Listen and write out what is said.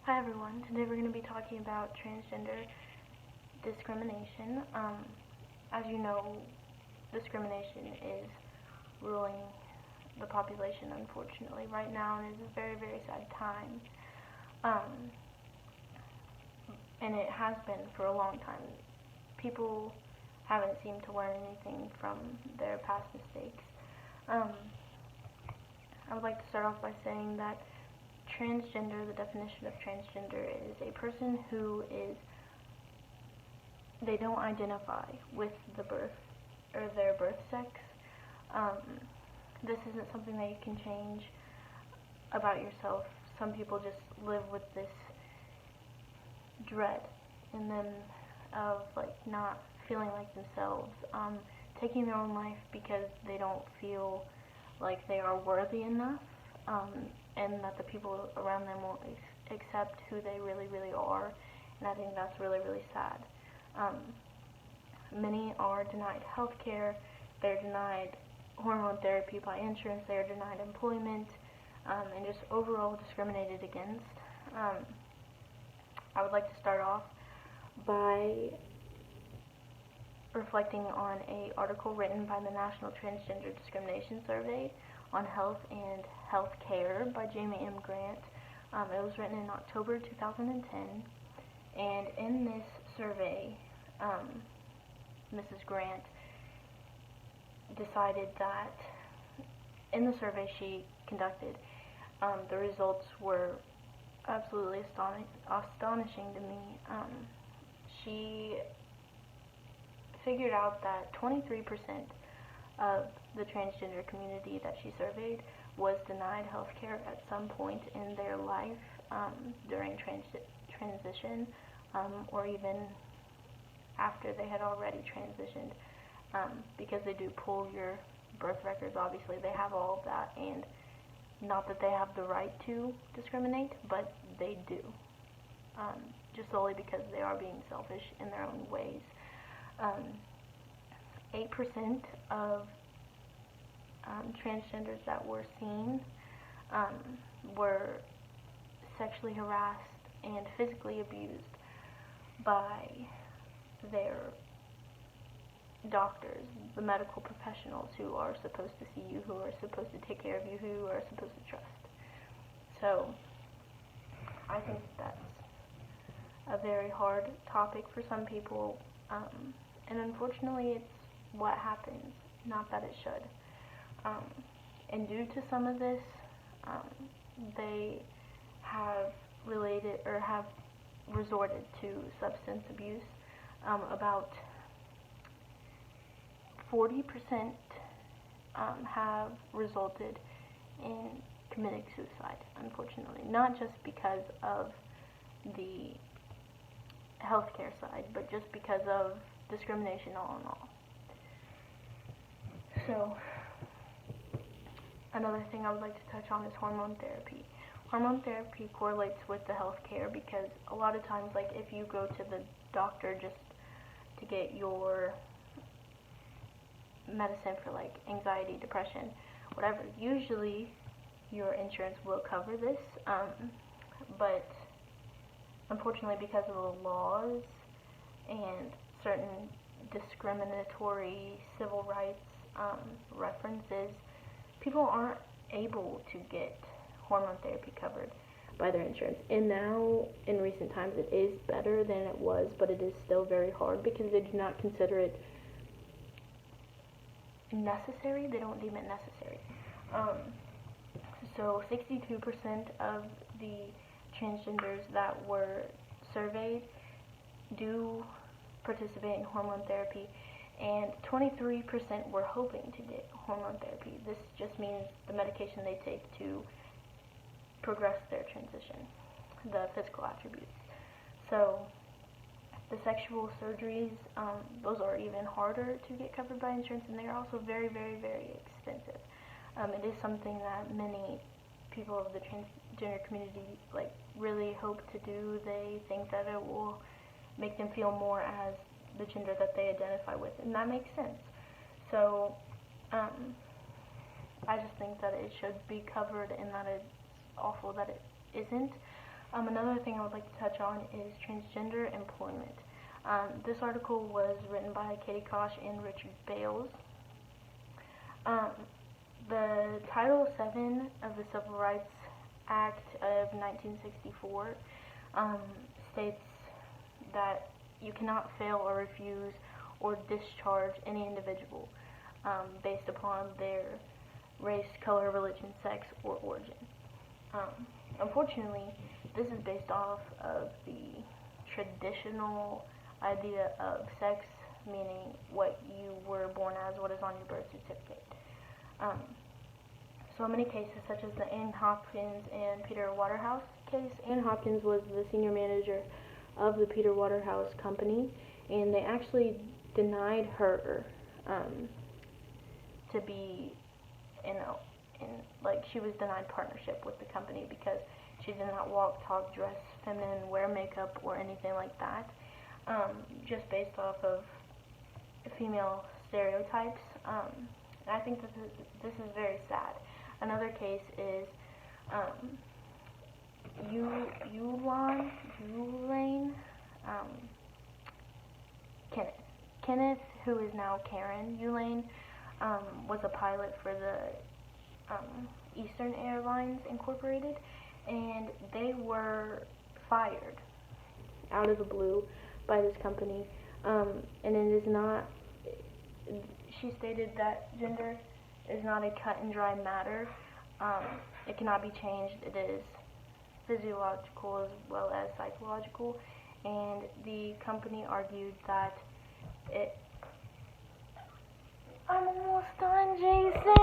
Hi everyone, today we're going to be talking about transgender discrimination. As you know, discrimination is ruling the population, unfortunately, right now, and it's a very, very sad time. Um, and it has been for a long time. People haven't seemed to learn anything from their past mistakes. Um, I would like to start off by saying that transgender, the definition of transgender is a person who they don't identify with the birth or their birth sex. This isn't something that you can change about yourself. Some people just live with this dread in them of not feeling like themselves, taking their own life because they don't feel like they are worthy enough, and that the people around them won't accept who they really, really are, and I think that's really, really sad. Many are denied health care, they're denied hormone therapy by insurance, they're denied employment, and just overall discriminated against. I would like to start off by reflecting on an article written by the National Transgender Discrimination Survey on Health and Health Care by Jamie M. Grant. It was written in October 2010, and in this survey, Mrs. Grant decided that in the survey she conducted, the results were absolutely astonishing to me. She figured out that 23% of the transgender community that she surveyed was denied health care at some point in their life, during transition, or even after they had already transitioned, because they do pull your birth records. Obviously they have all of that, and not that they have the right to discriminate, but they do, just solely because they are being selfish in their own ways. 8% of transgenders that were seen were sexually harassed and physically abused by their doctors, the medical professionals who are supposed to see you, who are supposed to take care of you, who are supposed to trust. So I think that's a very hard topic for some people, and unfortunately it's what happens, not that it should. And due to some of this, they have resorted to substance abuse. About 40% have resulted in committing suicide, unfortunately. Not just because of the healthcare side, but just because of discrimination all in all. So, another thing I would like to touch on is hormone therapy. Hormone therapy correlates with the healthcare because a lot of times, if you go to the doctor just to get your medicine for anxiety, depression, whatever, usually your insurance will cover this, but unfortunately because of the laws and certain discriminatory civil rights references, people aren't able to get hormone therapy covered by their insurance. And now, in recent times, it is better than it was, but it is still very hard because they do not consider it necessary. They don't deem it necessary. So 62% of the transgenders that were surveyed do participate in hormone therapy, and 23% were hoping to get hormone therapy. This just means the medication they take to progress their transition, the physical attributes. So the sexual surgeries, those are even harder to get covered by insurance, and they are also very, very, very expensive. It is something that many people of the transgender community really hope to do. They think that it will make them feel more as the gender that they identify with, and that makes sense. So I just think that it should be covered, and that it's awful that it isn't. Another thing I would like to touch on is transgender employment. This article was written by Katie Koch and Richard Bales. Um, the Title VII of the Civil Rights Act of 1964 states that you cannot fail or refuse or discharge any individual based upon their race, color, religion, sex, or origin. Unfortunately, this is based off of the traditional idea of sex, meaning what you were born as, what is on your birth certificate. So many cases, such as the Ann Hopkins and Peter Waterhouse case. Ann Hopkins was the senior manager of the Peter Waterhouse Company, and they actually denied her to be like she was denied partnership with the company because she did not walk, talk, dress feminine, wear makeup, or anything like that, just based off of female stereotypes. And I think this is very sad. Another case is Ulaine Kenneth, who is now Karen Ulaine, was a pilot for the Eastern Airlines Incorporated, and they were fired out of the blue by this company, and it is not, she stated that gender is not a cut and dry matter. It cannot be changed. It is physiological as well as psychological, and the company argued that I'm almost done, Jason.